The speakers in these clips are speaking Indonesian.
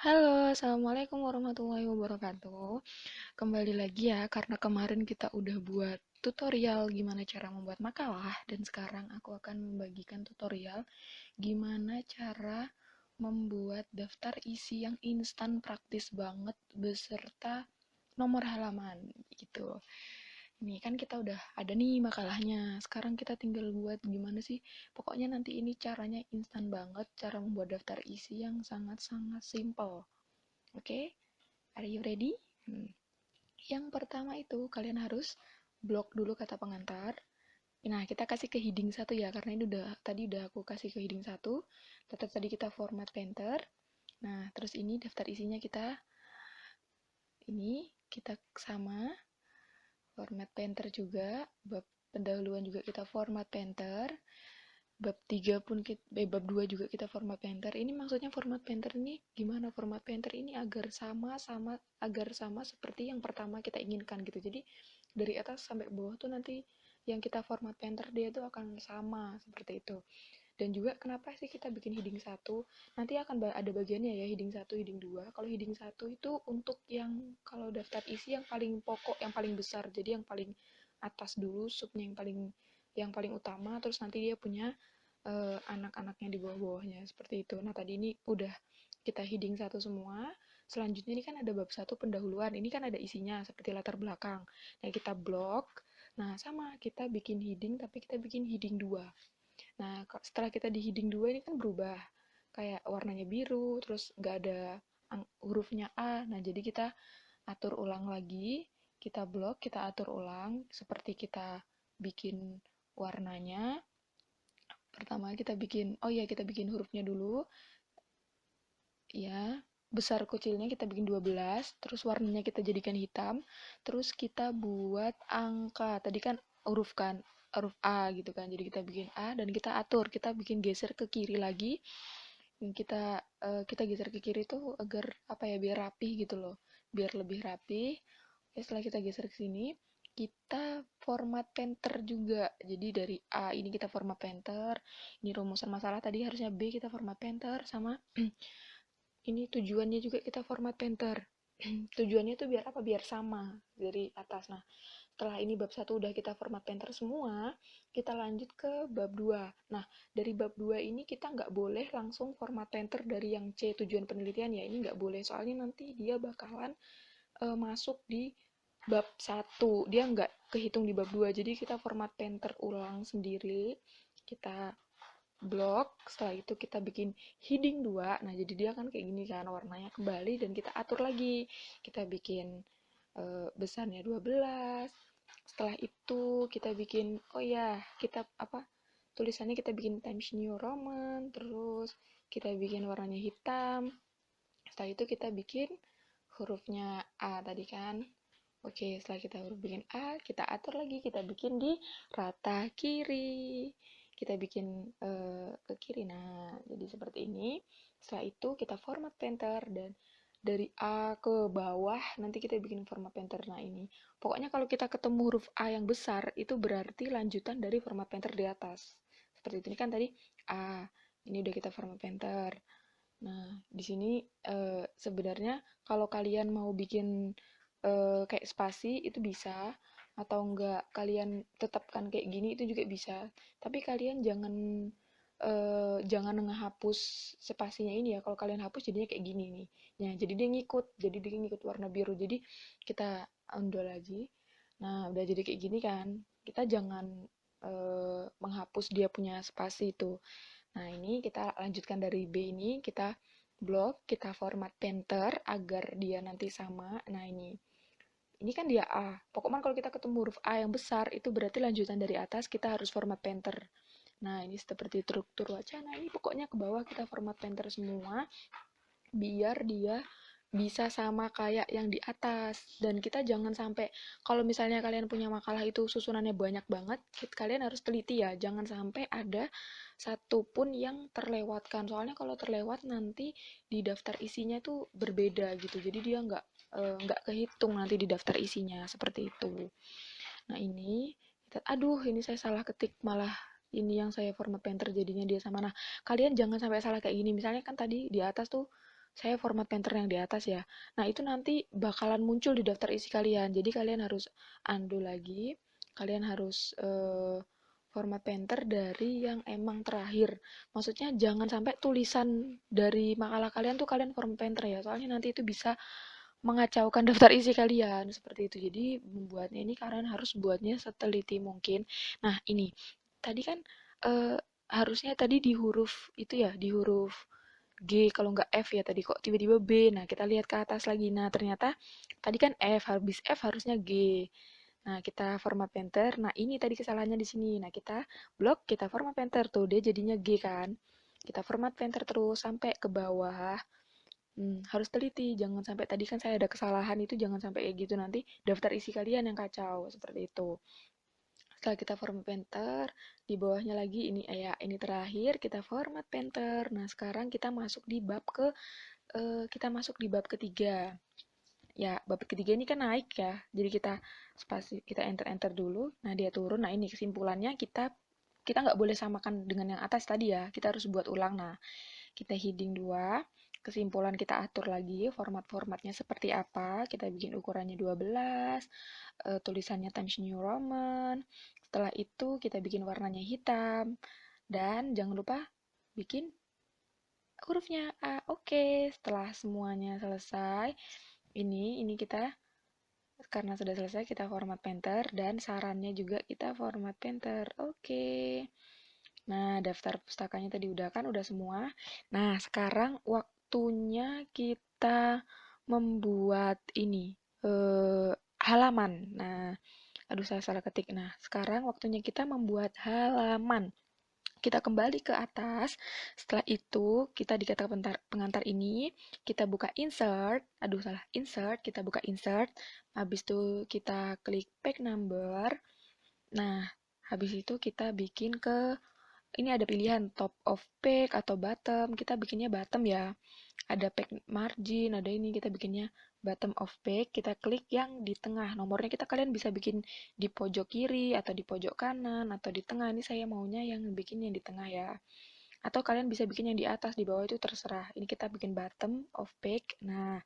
Halo, Assalamualaikum warahmatullahi wabarakatuh. Kembali lagi ya, karena kemarin kita udah buat tutorial gimana cara membuat makalah, dan sekarang aku akan membagikan tutorial gimana cara membuat daftar isi yang instan praktis banget beserta nomor halaman gitu. Ini kan kita udah ada nih makalahnya. Sekarang kita tinggal buat gimana sih? Pokoknya nanti ini caranya instan banget, cara membuat daftar isi yang sangat-sangat simple. Oke, are you ready? Hmm. Yang pertama itu kalian harus blok dulu kata pengantar. Nah, kita kasih ke heading satu ya, karena ini tadi udah aku kasih ke heading satu. Tetap tadi kita format painter. Nah, terus ini daftar isinya kita sama format painter juga. Bab pendahuluan juga kita format painter. Bab 3 pun bab 2 juga kita format painter. Ini maksudnya format painter ini gimana? Format painter ini agar sama seperti yang pertama kita inginkan gitu. Jadi dari atas sampai bawah tuh nanti yang kita format painter dia tuh akan sama seperti itu. Dan juga kenapa sih kita bikin heading 1? Nanti akan ada bagiannya ya, heading 1, heading 2. Kalau heading 1 itu untuk yang kalau daftar isi yang paling pokok, yang paling besar. Jadi yang paling atas dulu, subnya yang paling utama, terus nanti dia punya anak-anaknya di bawah-bawahnya seperti itu. Nah, tadi ini udah kita heading 1 semua. Selanjutnya ini kan ada bab 1 pendahuluan. Ini kan ada isinya seperti latar belakang. Nah, kita blok. Nah, sama kita bikin heading tapi kita bikin heading 2. Nah, setelah kita di heading 2 ini kan berubah. Kayak warnanya biru, terus nggak ada hurufnya A. Nah, jadi kita atur ulang lagi. Kita blok, kita atur ulang. Seperti kita bikin warnanya. Pertama kita bikin hurufnya dulu. Ya, besar kecilnya kita bikin 12. Terus warnanya kita jadikan hitam. Terus kita buat angka. Tadi kan huruf A gitu kan. Jadi kita bikin A dan kita atur, kita bikin geser ke kiri lagi. Kita geser ke kiri tuh agar apa ya, biar rapi gitu loh. Biar lebih rapi. Oke, setelah kita geser ke sini, kita format painter juga. Jadi dari A ini kita format painter. Ini rumusan masalah tadi harusnya B kita format painter sama ini tujuannya juga kita format painter. Tujuannya tuh biar apa? Biar sama dari atas. Nah, setelah ini bab 1 udah kita format painter semua, kita lanjut ke bab 2. Nah, dari bab 2 ini kita nggak boleh langsung format painter dari yang C, tujuan penelitian ya. Ini nggak boleh, soalnya nanti dia bakalan masuk di bab 1. Dia nggak kehitung di bab 2. Jadi kita format painter ulang sendiri. Kita blok, setelah itu kita bikin heading 2. Nah, jadi dia kan kayak gini kan warnanya kembali, dan kita atur lagi. Kita bikin besarnya 12. Setelah itu kita bikin kita tulisannya kita bikin Times New Roman, terus kita bikin warnanya hitam. Setelah itu kita bikin hurufnya A tadi kan. Oke, setelah kita bikin A, kita atur lagi, kita bikin di rata kiri. Kita bikin ke kiri. Nah, jadi seperti ini. Setelah itu kita format painter, dan dari A ke bawah nanti kita bikin format painter. Nah, ini. Pokoknya kalau kita ketemu huruf A yang besar, itu berarti lanjutan dari format painter di atas. Seperti itu. Ini kan tadi A. Ini udah kita format painter. Nah, di sini sebenarnya kalau kalian mau bikin kayak spasi itu bisa, atau enggak kalian tetapkan kayak gini itu juga bisa. Tapi kalian jangan ngehapus spasinya ini ya. Kalau kalian hapus jadinya kayak gini nih. Nah, jadi dia ngikut warna biru. Jadi kita undo lagi. Nah, udah jadi kayak gini kan. Kita jangan menghapus dia punya spasi itu. Nah, ini kita lanjutkan dari B ini, kita blok, kita format painter agar dia nanti sama. Nah, ini kan dia A. Pokoknya kalau kita ketemu huruf A yang besar, itu berarti lanjutan dari atas kita harus format painter. Nah, ini seperti struktur wacana. Ini pokoknya ke bawah kita format painter semua, biar dia bisa sama kayak yang di atas. Dan kita jangan sampai, kalau misalnya kalian punya makalah itu susunannya banyak banget, kalian harus teliti ya, jangan sampai ada satu pun yang terlewatkan. Soalnya kalau terlewat nanti di daftar isinya tuh berbeda gitu, jadi dia nggak kehitung nanti di daftar isinya seperti itu. Nah, ini saya salah ketik, malah ini yang saya format painter jadinya dia sama. Nah, kalian jangan sampai salah kayak gini. Misalnya kan tadi di atas tuh saya format painter yang di atas ya. Nah, itu nanti bakalan muncul di daftar isi kalian. Jadi kalian harus undo lagi. Kalian harus format painter dari yang emang terakhir. Maksudnya jangan sampai tulisan dari makalah kalian tuh kalian format painter ya. Soalnya nanti itu bisa mengacaukan daftar isi kalian seperti itu. Jadi membuatnya ini kalian harus buatnya seteliti mungkin. Nah, ini tadi kan eh, harusnya tadi di huruf itu ya, di huruf G kalau nggak F ya tadi kok tiba-tiba B. Nah, kita lihat ke atas lagi. Nah, ternyata tadi kan F, habis F harusnya G. Nah, kita format painter. Nah, ini tadi kesalahannya di sini. Nah, kita blok, kita format painter tuh. Dia jadinya G kan. Kita format painter terus sampai ke bawah. Harus teliti, jangan sampai tadi kan saya ada kesalahan itu jangan sampai kayak gitu nanti daftar isi kalian yang kacau seperti itu. Setelah kita format painter, di bawahnya lagi ini ya ini terakhir kita format painter. Nah, sekarang kita masuk di bab ketiga. Ya, bab ketiga ini kan naik ya. Jadi kita spasi kita enter dulu. Nah, dia turun. Nah, ini kesimpulannya kita nggak boleh samakan dengan yang atas tadi ya. Kita harus buat ulang. Nah, kita heading 2, kesimpulan kita atur lagi format-formatnya seperti apa, kita bikin ukurannya 12, tulisannya Times New Roman, setelah itu kita bikin warnanya hitam, dan jangan lupa bikin hurufnya A. Oke, setelah semuanya selesai, ini kita karena sudah selesai kita format painter dan sarannya juga kita format painter. Oke. Nah, daftar pustakanya tadi udah kan, udah semua. Nah, sekarang waktunya kita membuat ini halaman. Nah, aduh saya salah ketik. Nah, sekarang waktunya kita membuat halaman. Kita kembali ke atas. Setelah itu, kita di kata pengantar ini, kita buka insert. Aduh, salah. Insert, kita buka insert. Habis itu kita klik page number. Nah, habis itu kita bikin ini ada pilihan top of page atau bottom. Kita bikinnya bottom ya. Ada page margin, ada ini kita bikinnya bottom of page. Kita klik yang di tengah. Nomornya kalian bisa bikin di pojok kiri atau di pojok kanan atau di tengah. Ini saya maunya yang bikin yang di tengah ya. Atau kalian bisa bikin yang di atas, di bawah itu terserah. Ini kita bikin bottom of page. Nah,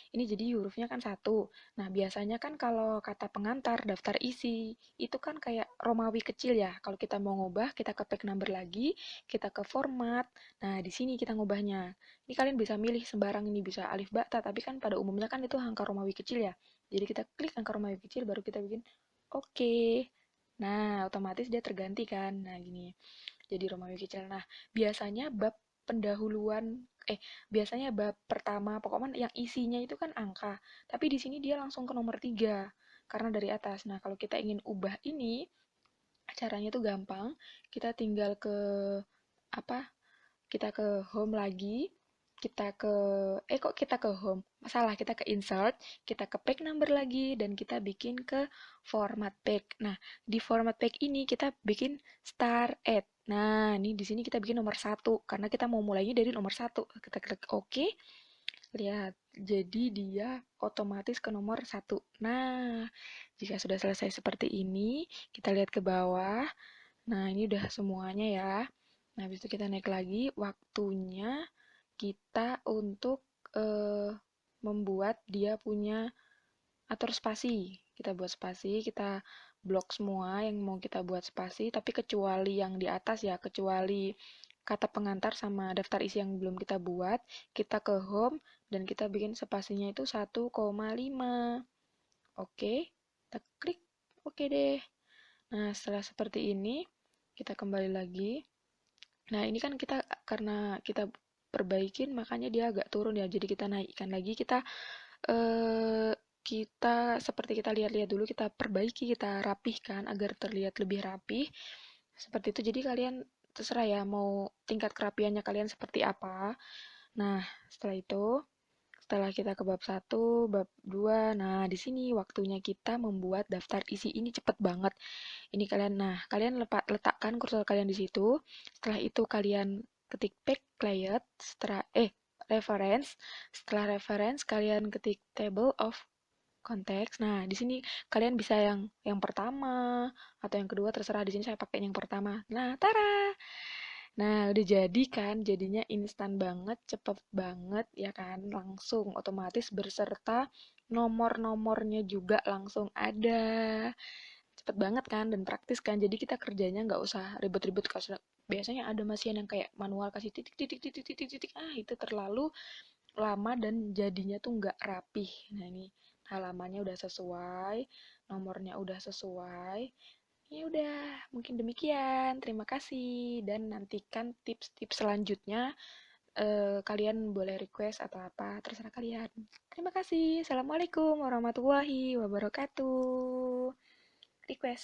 ini jadi hurufnya kan satu. Nah, biasanya kan kalau kata pengantar daftar isi, itu kan kayak Romawi kecil ya. Kalau kita mau ngubah, kita ke page number lagi, kita ke format. Nah, di sini kita ngubahnya. Ini kalian bisa milih sembarang, ini bisa alif ba ta, tapi kan pada umumnya kan itu angka Romawi kecil ya. Jadi kita klik angka Romawi kecil, baru kita bikin oke. Nah, otomatis dia terganti kan. Nah, gini. Jadi Romawi kecil. Nah, biasanya bab pendahuluan biasanya bab pertama pokoknya yang isinya itu kan angka, tapi di sini dia langsung ke nomor 3 karena dari atas. Nah, kalau kita ingin ubah ini caranya tuh gampang. Kita tinggal ke apa? Kita ke home lagi, kita ke kok kita ke home? Salah, kita ke insert, kita ke page number lagi dan kita bikin ke format page. Nah, di format page ini kita bikin start at. Nah, ini di sini kita bikin nomor 1 karena kita mau mulainya dari nomor 1. Kita klik OK. Lihat, jadi dia otomatis ke nomor 1. Nah, jika sudah selesai seperti ini, kita lihat ke bawah. Nah, ini udah semuanya ya. Nah, habis itu kita naik lagi. Waktunya kita untuk membuat dia punya atur spasi. Kita buat spasi, kita blok semua yang mau kita buat spasi, tapi kecuali yang di atas ya, kecuali kata pengantar sama daftar isi yang belum kita buat, kita ke home dan kita bikin spasinya itu 1,5. Oke, kita klik oke deh. Nah, setelah seperti ini, kita kembali lagi. Nah, ini kan kita karena kita perbaikin makanya dia agak turun ya. Jadi kita naikkan lagi, eh seperti kita lihat-lihat dulu, kita perbaiki, kita rapihkan agar terlihat lebih rapih. Seperti itu. Jadi kalian terserah ya mau tingkat kerapiannya kalian seperti apa. Nah, setelah kita ke bab 1, bab 2, nah di sini waktunya kita membuat daftar isi ini cepet banget. Ini kalian letakkan kursor kalian di situ. Setelah itu kalian ketik backlight, reference. Setelah reference kalian ketik table of contents. Nah, di sini kalian bisa yang pertama atau yang kedua terserah. Di sini saya pakai yang pertama. Nah, tara. Nah, udah jadi kan, jadinya instan banget, cepet banget, ya kan, langsung otomatis berserta nomor-nomornya juga langsung ada. Cepet banget kan dan praktis kan, jadi kita kerjanya nggak usah ribet-ribet. Biasanya ada mesin yang kayak manual kasih titik titik titik titik titik, itu terlalu lama dan jadinya tuh nggak rapih. Nah ini halamannya udah sesuai, nomornya udah sesuai. Ya udah, mungkin demikian. Terima kasih dan nantikan tips-tips selanjutnya. Kalian boleh request atau apa, terserah kalian. Terima kasih. Assalamualaikum warahmatullahi wabarakatuh. Request.